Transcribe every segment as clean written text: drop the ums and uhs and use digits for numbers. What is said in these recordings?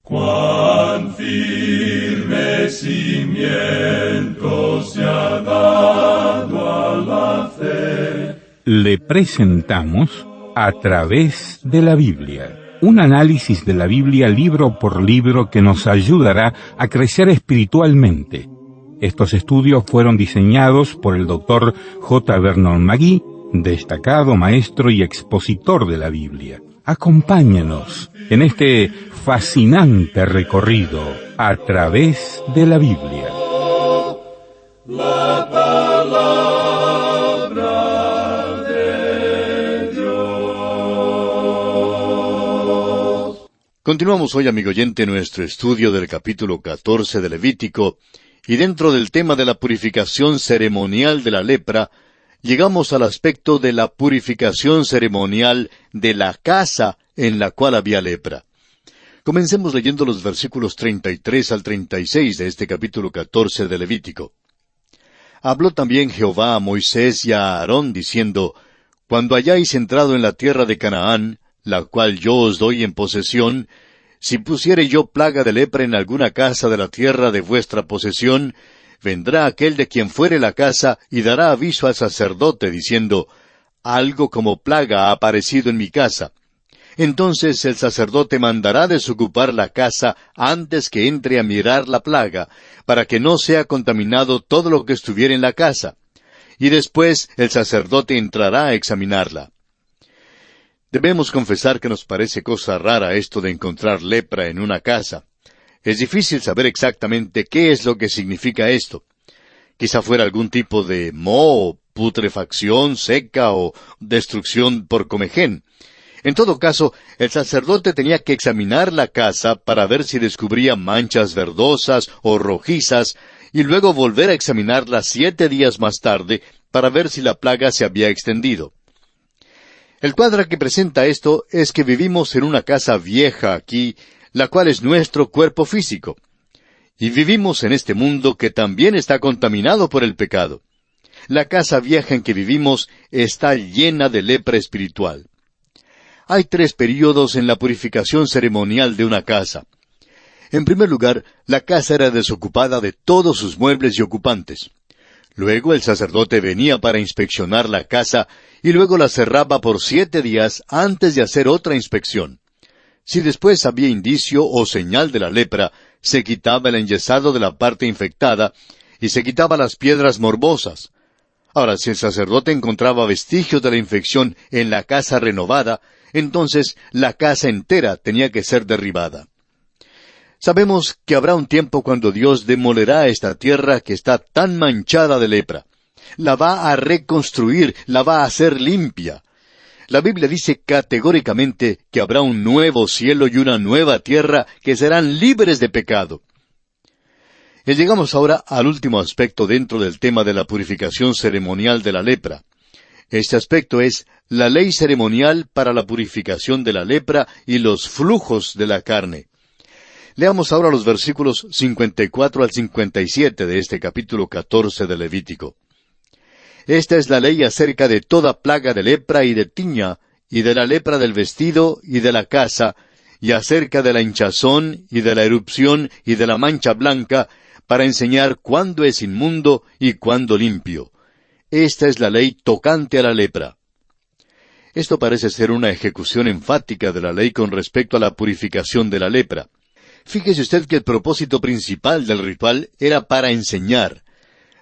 Cuán firme cimiento se ha dado a la fe. Le presentamos A través de la Biblia, un análisis de la Biblia libro por libro que nos ayudará a crecer espiritualmente. Estos estudios fueron diseñados por el Dr. J. Vernon McGee, destacado maestro y expositor de la Biblia. Acompáñanos en este fascinante recorrido a través de la Biblia. La palabra de Dios. Continuamos hoy, amigo oyente, nuestro estudio del capítulo 14 de Levítico, y dentro del tema de la purificación ceremonial de la lepra, llegamos al aspecto de la purificación ceremonial de la casa en la cual había lepra. Comencemos leyendo los versículos 33 al 36 de este capítulo 14 de Levítico. Habló también Jehová a Moisés y a Aarón, diciendo, Cuando hayáis entrado en la tierra de Canaán, la cual yo os doy en posesión, si pusiere yo plaga de lepra en alguna casa de la tierra de vuestra posesión, vendrá aquel de quien fuere la casa y dará aviso al sacerdote, diciendo, Algo como plaga ha aparecido en mi casa. Entonces el sacerdote mandará desocupar la casa antes que entre a mirar la plaga, para que no sea contaminado todo lo que estuviera en la casa. Y después el sacerdote entrará a examinarla. Debemos confesar que nos parece cosa rara esto de encontrar lepra en una casa. Es difícil saber exactamente qué es lo que significa esto. Quizá fuera algún tipo de moho, putrefacción seca o destrucción por comején. En todo caso, el sacerdote tenía que examinar la casa para ver si descubría manchas verdosas o rojizas, y luego volver a examinarla 7 días más tarde para ver si la plaga se había extendido. El cuadro que presenta esto es que vivimos en una casa vieja aquí, la cual es nuestro cuerpo físico. Y vivimos en este mundo que también está contaminado por el pecado. La casa vieja en que vivimos está llena de lepra espiritual. Hay 3 períodos en la purificación ceremonial de una casa. En primer lugar, la casa era desocupada de todos sus muebles y ocupantes. Luego el sacerdote venía para inspeccionar la casa y luego la cerraba por 7 días antes de hacer otra inspección. Si después había indicio o señal de la lepra, se quitaba el enyesado de la parte infectada y se quitaba las piedras morbosas. Ahora, si el sacerdote encontraba vestigios de la infección en la casa renovada, entonces la casa entera tenía que ser derribada. Sabemos que habrá un tiempo cuando Dios demolerá esta tierra que está tan manchada de lepra. La va a reconstruir, la va a hacer limpia. La Biblia dice categóricamente que habrá un nuevo cielo y una nueva tierra que serán libres de pecado. Y llegamos ahora al último aspecto dentro del tema de la purificación ceremonial de la lepra. Este aspecto es la ley ceremonial para la purificación de la lepra y los flujos de la carne. Leamos ahora los versículos 54 al 57 de este capítulo 14 de Levítico. Esta es la ley acerca de toda plaga de lepra y de tiña, y de la lepra del vestido y de la casa, y acerca de la hinchazón y de la erupción y de la mancha blanca, para enseñar cuándo es inmundo y cuándo limpio. Esta es la ley tocante a la lepra. Esto parece ser una ejecución enfática de la ley con respecto a la purificación de la lepra. Fíjese usted que el propósito principal del ritual era para enseñar.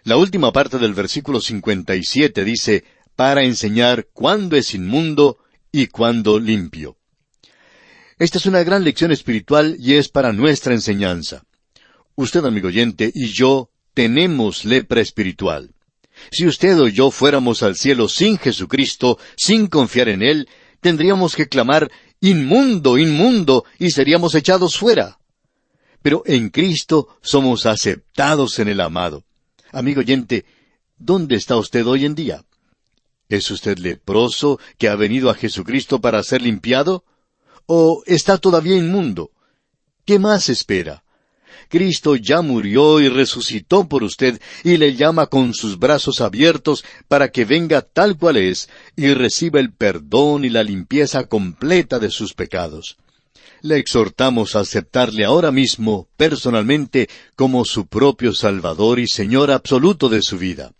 La última parte del versículo 57 dice, para enseñar cuándo es inmundo y cuándo limpio. Esta es una gran lección espiritual y es para nuestra enseñanza. Usted, amigo oyente, y yo tenemos lepra espiritual. Si usted o yo fuéramos al cielo sin Jesucristo, sin confiar en Él, tendríamos que clamar, inmundo, inmundo, y seríamos echados fuera. Pero en Cristo somos aceptados en el amado. Amigo oyente, ¿dónde está usted hoy en día? ¿Es usted leproso que ha venido a Jesucristo para ser limpiado? ¿O está todavía inmundo? ¿Qué más espera? Cristo ya murió y resucitó por usted y le llama con sus brazos abiertos para que venga tal cual es y reciba el perdón y la limpieza completa de sus pecados. le exhortamos a aceptarle ahora mismo, personalmente, como su propio Salvador y Señor absoluto de su vida.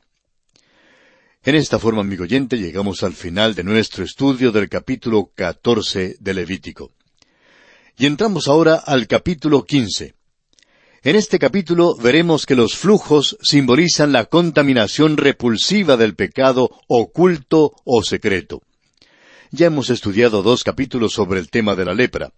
En esta forma, amigo oyente, llegamos al final de nuestro estudio del capítulo 14 de Levítico. Y entramos ahora al capítulo 15. En este capítulo veremos que los flujos simbolizan la contaminación repulsiva del pecado oculto o secreto. Ya hemos estudiado 2 capítulos sobre el tema de la lepra.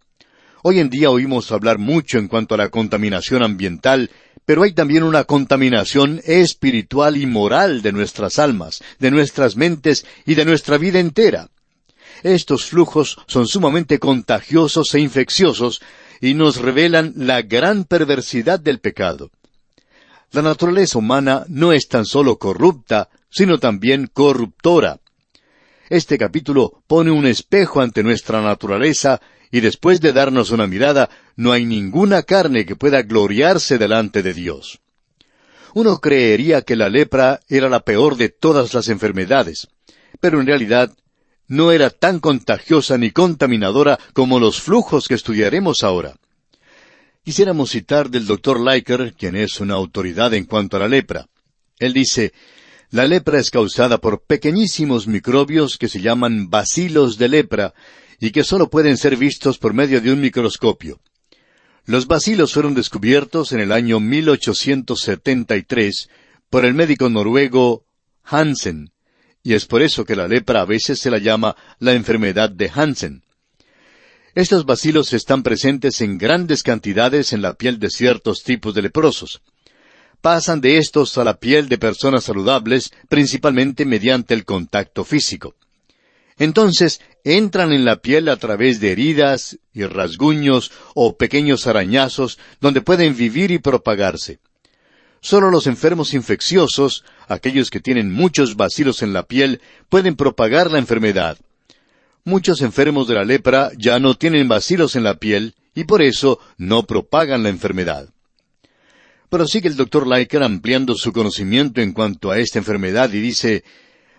Hoy en día oímos hablar mucho en cuanto a la contaminación ambiental, pero hay también una contaminación espiritual y moral de nuestras almas, de nuestras mentes y de nuestra vida entera. Estos flujos son sumamente contagiosos e infecciosos y nos revelan la gran perversidad del pecado. La naturaleza humana no es tan solo corrupta, sino también corruptora. Este capítulo pone un espejo ante nuestra naturaleza y después de darnos una mirada, no hay ninguna carne que pueda gloriarse delante de Dios. Uno creería que la lepra era la peor de todas las enfermedades, pero en realidad no era tan contagiosa ni contaminadora como los flujos que estudiaremos ahora. Quisiéramos citar del Dr. Leiker, quien es una autoridad en cuanto a la lepra. Él dice: la lepra es causada por pequeñísimos microbios que se llaman bacilos de lepra y que solo pueden ser vistos por medio de un microscopio. Los bacilos fueron descubiertos en el año 1873 por el médico noruego Hansen, y es por eso que la lepra a veces se la llama la enfermedad de Hansen. Estos bacilos están presentes en grandes cantidades en la piel de ciertos tipos de leprosos. Pasan de estos a la piel de personas saludables, principalmente mediante el contacto físico. Entonces, entran en la piel a través de heridas y rasguños o pequeños arañazos donde pueden vivir y propagarse. Solo los enfermos infecciosos, aquellos que tienen muchos bacilos en la piel, pueden propagar la enfermedad. Muchos enfermos de la lepra ya no tienen bacilos en la piel y por eso no propagan la enfermedad. Pero sigue el Dr. Leiker ampliando su conocimiento en cuanto a esta enfermedad y dice: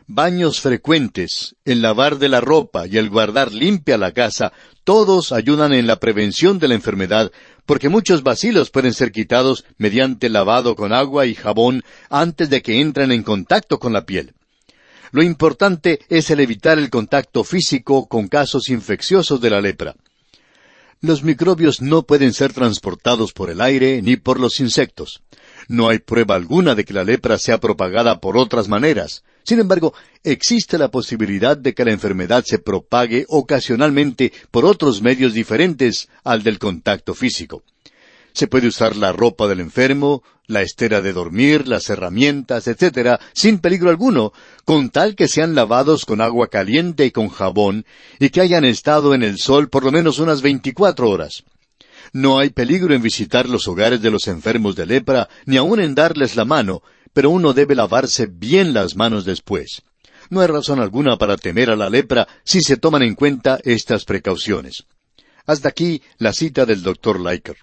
baños frecuentes, el lavar de la ropa y el guardar limpia la casa, todos ayudan en la prevención de la enfermedad, porque muchos bacilos pueden ser quitados mediante lavado con agua y jabón antes de que entren en contacto con la piel. Lo importante es el evitar el contacto físico con casos infecciosos de la lepra. Los microbios no pueden ser transportados por el aire ni por los insectos. No hay prueba alguna de que la lepra sea propagada por otras maneras. Sin embargo, existe la posibilidad de que la enfermedad se propague ocasionalmente por otros medios diferentes al del contacto físico. Se puede usar la ropa del enfermo, la estera de dormir, las herramientas, etc., sin peligro alguno, con tal que sean lavados con agua caliente y con jabón, y que hayan estado en el sol por lo menos unas 24 horas. No hay peligro en visitar los hogares de los enfermos de lepra, ni aun en darles la mano, pero uno debe lavarse bien las manos después. No hay razón alguna para temer a la lepra si se toman en cuenta estas precauciones. Hasta aquí la cita del Dr. Leiker.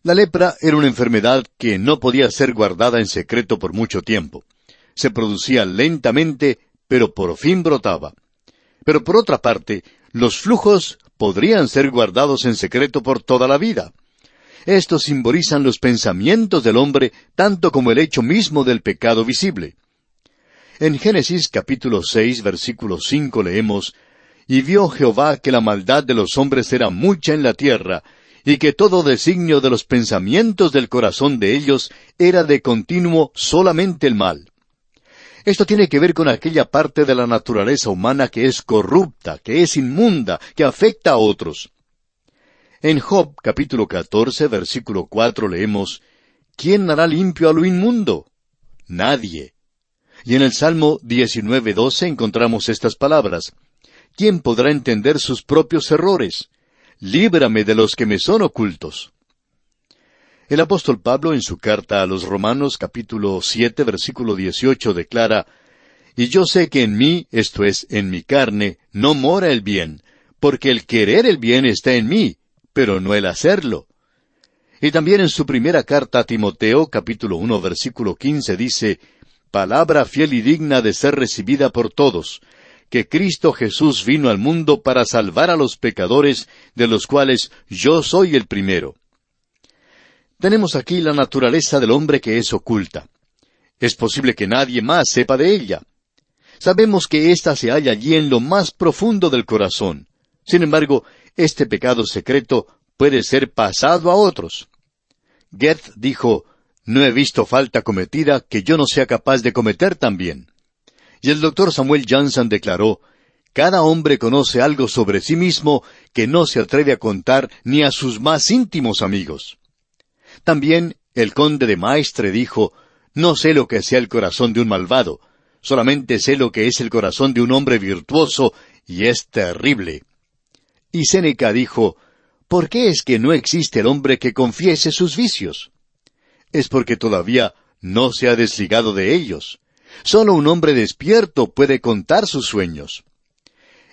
La lepra era una enfermedad que no podía ser guardada en secreto por mucho tiempo. Se producía lentamente, pero por fin brotaba. Pero por otra parte, los flujos podrían ser guardados en secreto por toda la vida. Estos simbolizan los pensamientos del hombre, tanto como el hecho mismo del pecado visible. En Génesis capítulo 6, versículo 5 leemos: «Y vio Jehová que la maldad de los hombres era mucha en la tierra, y que todo designio de los pensamientos del corazón de ellos era de continuo solamente el mal». Esto tiene que ver con aquella parte de la naturaleza humana que es corrupta, que es inmunda, que afecta a otros. En Job capítulo 14, versículo 4 leemos: «¿Quién hará limpio a lo inmundo? Nadie». Y en el Salmo 19:12 encontramos estas palabras: «¿Quién podrá entender sus propios errores? Líbrame de los que me son ocultos». El apóstol Pablo en su carta a los Romanos capítulo 7, versículo 18 declara: «Y yo sé que en mí, esto es, en mi carne, no mora el bien, porque el querer el bien está en mí, pero no el hacerlo». Y también en su primera carta a Timoteo, capítulo 1, versículo 15, dice: «Palabra fiel y digna de ser recibida por todos, que Cristo Jesús vino al mundo para salvar a los pecadores, de los cuales yo soy el primero. Tenemos aquí la naturaleza del hombre que es oculta. Es posible que nadie más sepa de ella. Sabemos que ésta se halla allí en lo más profundo del corazón. Sin embargo, este pecado secreto puede ser pasado a otros. Goethe dijo, «No he visto falta cometida que yo no sea capaz de cometer también». Y el doctor Samuel Johnson declaró, «Cada hombre conoce algo sobre sí mismo que no se atreve a contar ni a sus más íntimos amigos». También el conde de Maistre dijo, «No sé lo que sea el corazón de un malvado, solamente sé lo que es el corazón de un hombre virtuoso, y es terrible». Y Séneca dijo, «¿Por qué es que no existe el hombre que confiese sus vicios? Es porque todavía no se ha desligado de ellos. Solo un hombre despierto puede contar sus sueños».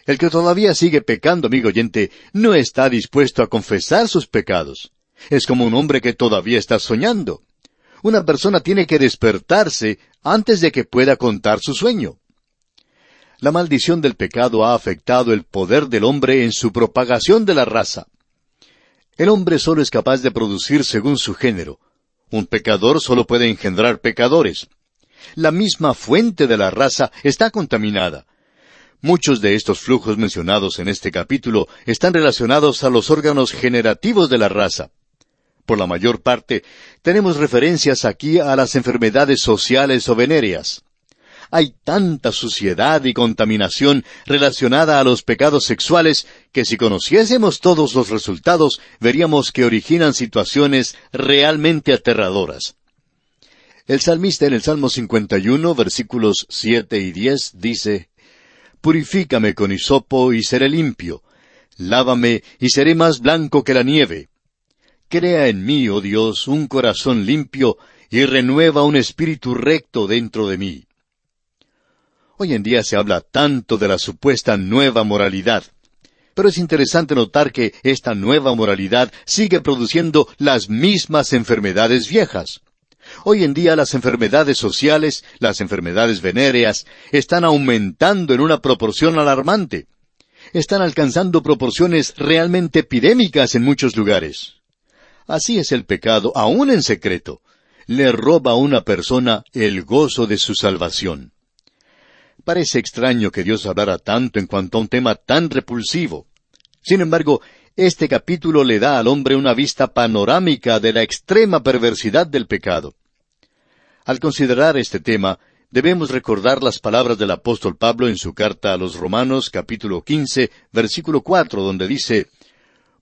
El que todavía sigue pecando, amigo oyente, no está dispuesto a confesar sus pecados. Es como un hombre que todavía está soñando. Una persona tiene que despertarse antes de que pueda contar su sueño. La maldición del pecado ha afectado el poder del hombre en su propagación de la raza. El hombre solo es capaz de producir según su género. Un pecador solo puede engendrar pecadores. La misma fuente de la raza está contaminada. Muchos de estos flujos mencionados en este capítulo están relacionados a los órganos generativos de la raza. Por la mayor parte, tenemos referencias aquí a las enfermedades sociales o venéreas. Hay tanta suciedad y contaminación relacionada a los pecados sexuales que si conociésemos todos los resultados, veríamos que originan situaciones realmente aterradoras. El salmista en el Salmo 51, versículos 7 y 10, dice, «Purifícame con hisopo y seré limpio. Lávame y seré más blanco que la nieve. Crea en mí, oh Dios, un corazón limpio y renueva un espíritu recto dentro de mí». Hoy en día se habla tanto de la supuesta nueva moralidad. Pero es interesante notar que esta nueva moralidad sigue produciendo las mismas enfermedades viejas. Hoy en día las enfermedades sociales, las enfermedades venéreas, están aumentando en una proporción alarmante. Están alcanzando proporciones realmente epidémicas en muchos lugares. Así es el pecado, aún en secreto. Le roba a una persona el gozo de su salvación. Parece extraño que Dios hablara tanto en cuanto a un tema tan repulsivo. Sin embargo, este capítulo le da al hombre una vista panorámica de la extrema perversidad del pecado. Al considerar este tema, debemos recordar las palabras del apóstol Pablo en su carta a los Romanos, capítulo 15, versículo 4, donde dice,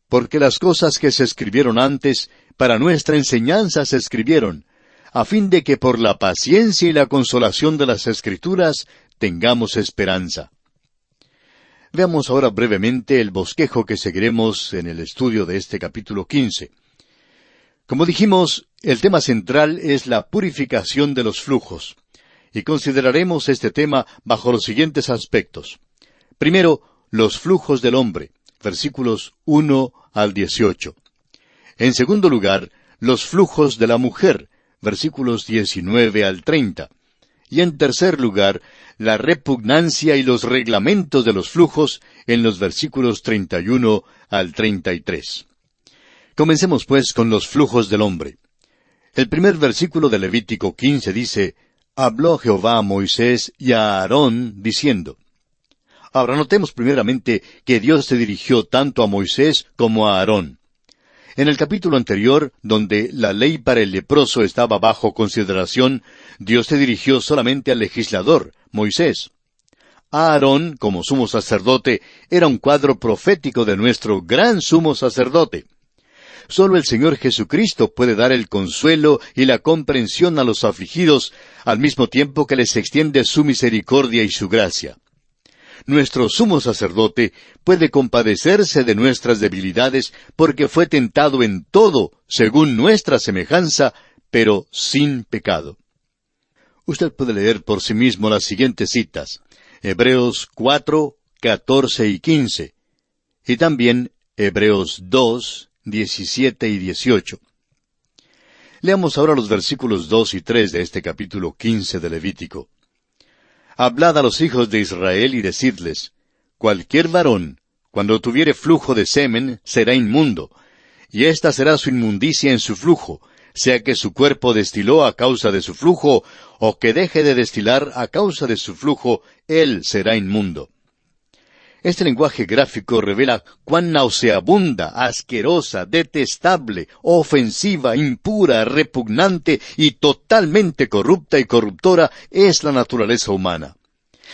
«Porque las cosas que se escribieron antes, para nuestra enseñanza se escribieron, a fin de que por la paciencia y la consolación de las Escrituras tengamos esperanza». Veamos ahora brevemente el bosquejo que seguiremos en el estudio de este capítulo 15. Como dijimos, el tema central es la purificación de los flujos, y consideraremos este tema bajo los siguientes aspectos. Primero, los flujos del hombre, versículos 1 al 18. En segundo lugar, los flujos de la mujer, versículos 19 al 30. Y en tercer lugar, la repugnancia y los reglamentos de los flujos en los versículos 31 al 33. Comencemos pues con los flujos del hombre. El primer versículo de Levítico 15 dice, «Habló Jehová a Moisés y a Aarón, diciendo». Ahora notemos primeramente que Dios se dirigió tanto a Moisés como a Aarón. En el capítulo anterior, donde la ley para el leproso estaba bajo consideración, Dios se dirigió solamente al legislador, Moisés. Aarón, como sumo sacerdote, era un cuadro profético de nuestro gran sumo sacerdote. Solo el Señor Jesucristo puede dar el consuelo y la comprensión a los afligidos, al mismo tiempo que les extiende su misericordia y su gracia. Nuestro sumo sacerdote puede compadecerse de nuestras debilidades porque fue tentado en todo, según nuestra semejanza, pero sin pecado. Usted puede leer por sí mismo las siguientes citas: Hebreos 4, 14 y 15, y también Hebreos 2, 17 y 18. Leamos ahora los versículos 2 y 3 de este capítulo 15 de Levítico. Hablad a los hijos de Israel y decidles, cualquier varón, cuando tuviere flujo de semen, será inmundo, y esta será su inmundicia en su flujo, sea que su cuerpo destiló a causa de su flujo, o que deje de destilar a causa de su flujo, él será inmundo. Este lenguaje gráfico revela cuán nauseabunda, asquerosa, detestable, ofensiva, impura, repugnante y totalmente corrupta y corruptora es la naturaleza humana.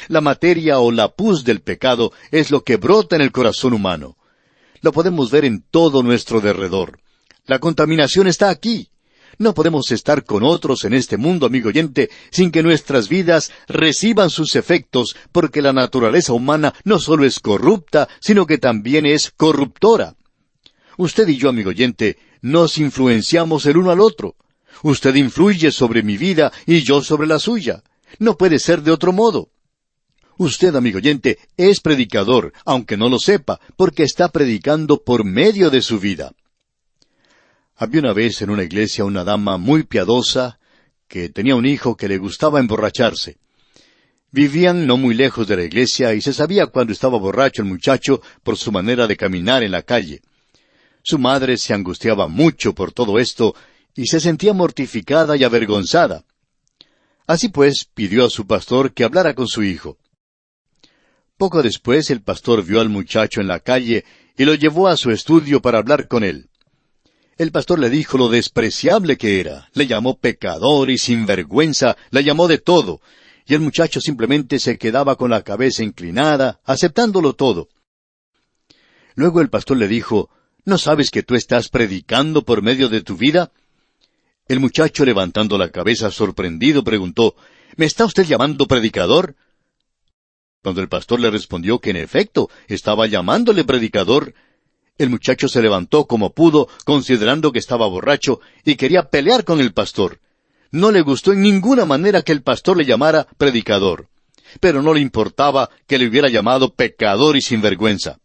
La materia o la pus del pecado es lo que brota en el corazón humano. Lo podemos ver en todo nuestro derredor. La contaminación está aquí. No podemos estar con otros en este mundo, amigo oyente, sin que nuestras vidas reciban sus efectos, porque la naturaleza humana no solo es corrupta, sino que también es corruptora. Usted y yo, amigo oyente, nos influenciamos el uno al otro. Usted influye sobre mi vida y yo sobre la suya. No puede ser de otro modo. Usted, amigo oyente, es predicador, aunque no lo sepa, porque está predicando por medio de su vida. Había una vez en una iglesia una dama muy piadosa que tenía un hijo que le gustaba emborracharse. Vivían no muy lejos de la iglesia y se sabía cuando estaba borracho el muchacho por su manera de caminar en la calle. Su madre se angustiaba mucho por todo esto y se sentía mortificada y avergonzada. Así pues, pidió a su pastor que hablara con su hijo. Poco después el pastor vio al muchacho en la calle y lo llevó a su estudio para hablar con él. El pastor le dijo lo despreciable que era, le llamó pecador y sinvergüenza, le llamó de todo, y el muchacho simplemente se quedaba con la cabeza inclinada, aceptándolo todo. Luego el pastor le dijo, ¿no sabes que tú estás predicando por medio de tu vida? El muchacho, levantando la cabeza sorprendido, preguntó, ¿me está usted llamando predicador? Cuando el pastor le respondió que en efecto estaba llamándole predicador, el muchacho se levantó como pudo, considerando que estaba borracho, y quería pelear con el pastor. No le gustó en ninguna manera que el pastor le llamara predicador, pero no le importaba que le hubiera llamado pecador y sinvergüenza.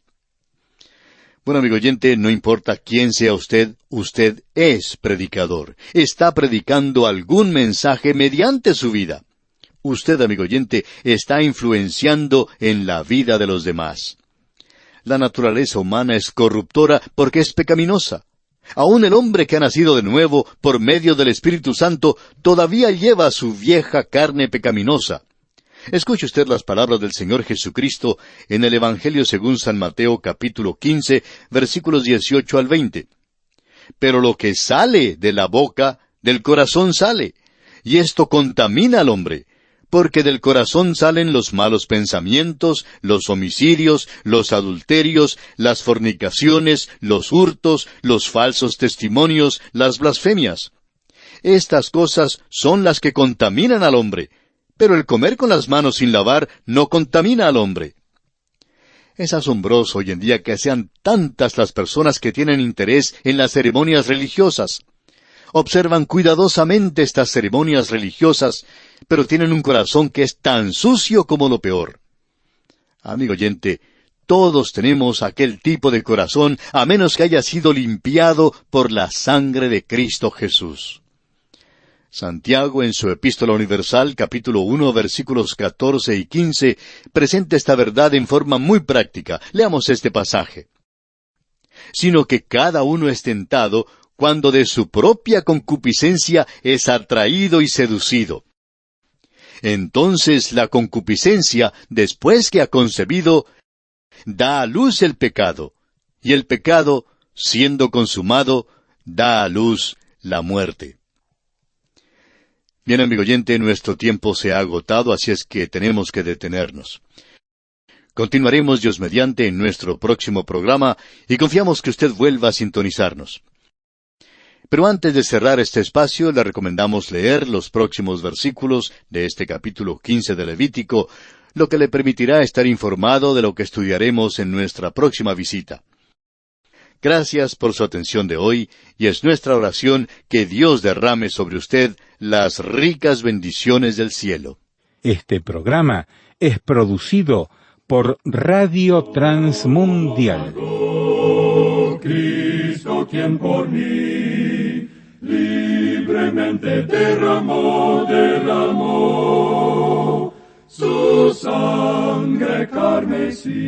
Bueno, amigo oyente, no importa quién sea usted, usted es predicador. Está predicando algún mensaje mediante su vida. Usted, amigo oyente, está influenciando en la vida de los demás. La naturaleza humana es corruptora porque es pecaminosa. Aún el hombre que ha nacido de nuevo por medio del Espíritu Santo todavía lleva su vieja carne pecaminosa. Escuche usted las palabras del Señor Jesucristo en el Evangelio según San Mateo capítulo 15, versículos 18 al 20. Pero lo que sale de la boca, del corazón sale, y esto contamina al hombre. Porque del corazón salen los malos pensamientos, los homicidios, los adulterios, las fornicaciones, los hurtos, los falsos testimonios, las blasfemias. Estas cosas son las que contaminan al hombre, pero el comer con las manos sin lavar no contamina al hombre. Es asombroso hoy en día que sean tantas las personas que tienen interés en las ceremonias religiosas. Observan cuidadosamente estas ceremonias religiosas, pero tienen un corazón que es tan sucio como lo peor. Amigo oyente, todos tenemos aquel tipo de corazón, a menos que haya sido limpiado por la sangre de Cristo Jesús. Santiago, en su Epístola Universal, capítulo 1, versículos 14 y 15, presenta esta verdad en forma muy práctica. Leamos este pasaje. Sino que cada uno es tentado cuando de su propia concupiscencia es atraído y seducido. Entonces la concupiscencia, después que ha concebido, da a luz el pecado, y el pecado, siendo consumado, da a luz la muerte. Bien, amigo oyente, nuestro tiempo se ha agotado, así es que tenemos que detenernos. Continuaremos, Dios mediante, en nuestro próximo programa, y confiamos que usted vuelva a sintonizarnos. Pero antes de cerrar este espacio, le recomendamos leer los próximos versículos de este capítulo 15 de Levítico, lo que le permitirá estar informado de lo que estudiaremos en nuestra próxima visita. Gracias por su atención de hoy, y es nuestra oración que Dios derrame sobre usted las ricas bendiciones del cielo. Este programa es producido por Radio Transmundial. Cristo, quien por mí libremente derramó su sangre carmesí.